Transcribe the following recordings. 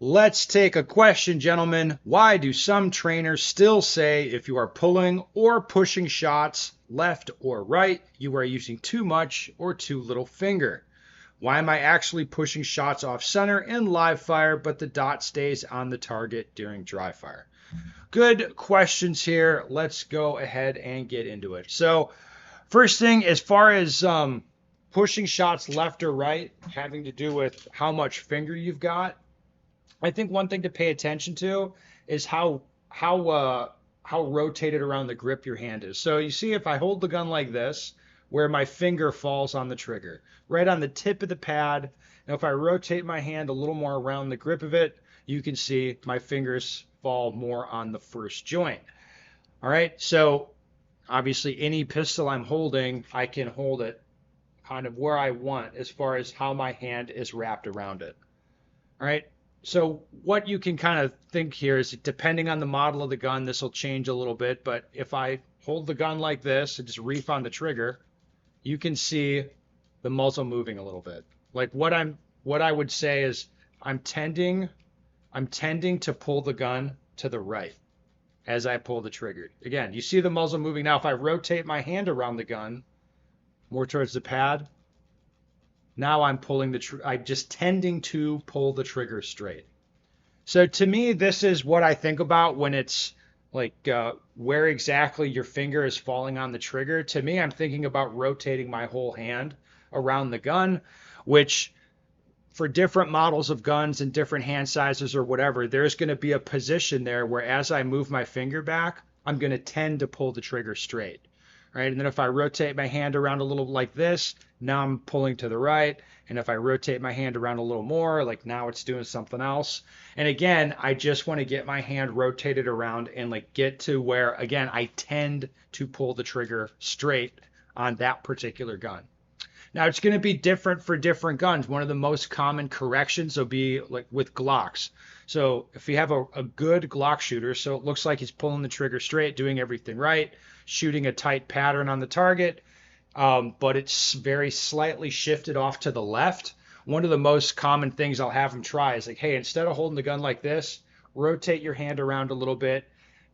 Let's take a question, gentlemen. Why do some trainers still say if you are pulling or pushing shots left or right, you are using too much or too little finger? Why am I actually pushing shots off center in live fire, but the dot stays on the target during dry fire? Good questions here. Let's go ahead and get into it. So, first thing, as far as pushing shots left or right, having to do with how much finger you've got, I think one thing to pay attention to is how rotated around the grip your hand is. So you see, if I hold the gun like this, where my finger falls on the trigger, right on the tip of the pad. Now, if I rotate my hand a little more around the grip of it, you can see my fingers fall more on the first joint. All right, so obviously any pistol I'm holding, I can hold it kind of where I want as far as how my hand is wrapped around it. All right. So what you can kind of think here is depending on the model of the gun, this will change a little bit. But if I hold the gun like this and just reef on the trigger, you can see the muzzle moving a little bit. Like what I would say is I'm tending to pull the gun to the right as I pull the trigger. Again, you see the muzzle moving. Now, if I rotate my hand around the gun more towards the pad, now I'm I'm just tending to pull the trigger straight. So to me, this is what I think about when it's like where exactly your finger is falling on the trigger. To me, I'm thinking about rotating my whole hand around the gun, which for different models of guns and different hand sizes or whatever, there's going to be a position there where as I move my finger back, I'm going to tend to pull the trigger straight. Right? And then if I rotate my hand around a little like this, now I'm pulling to the right. And if I rotate my hand around a little more, like now it's doing something else. And again, I just want to get my hand rotated around and like get to where, again, I tend to pull the trigger straight on that particular gun. Now it's going to be different for different guns. One of the most common corrections will be like with Glocks. So if you have a good Glock shooter, so it looks like he's pulling the trigger straight, doing everything right, shooting a tight pattern on the target, but it's very slightly shifted off to the left. One of the most common things I'll have him try is like, hey, instead of holding the gun like this, rotate your hand around a little bit,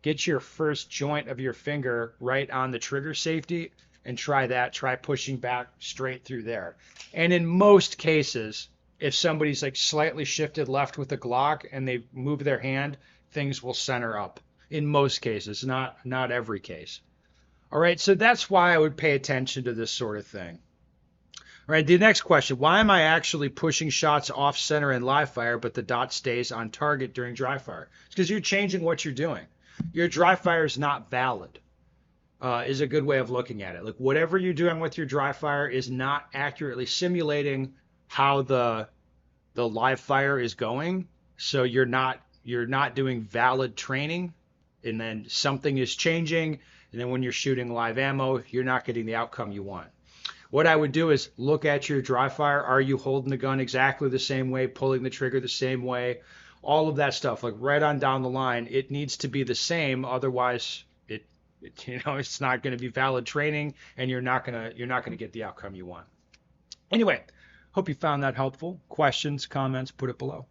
get your first joint of your finger right on the trigger safety, and try that. Try pushing back straight through there. And in most cases, if somebody's like slightly shifted left with a Glock and they move their hand, things will center up. In most cases, not every case. All right, so that's why I would pay attention to this sort of thing. All right, the next question, why am I actually pushing shots off center in live fire, but the dot stays on target during dry fire? It's because you're changing what you're doing. Your dry fire is not valid, is a good way of looking at it. Like whatever you're doing with your dry fire is not accurately simulating how the live fire is going. So you're not doing valid training, and then something is changing. And then when you're shooting live ammo, you're not getting the outcome you want. What I would do is look at your dry fire. Are you holding the gun exactly the same way, pulling the trigger the same way? All of that stuff, like right on down the line, it needs to be the same. Otherwise, it's not going to be valid training, and you're not going to get the outcome you want. Anyway, hope you found that helpful. Questions, comments, put it below.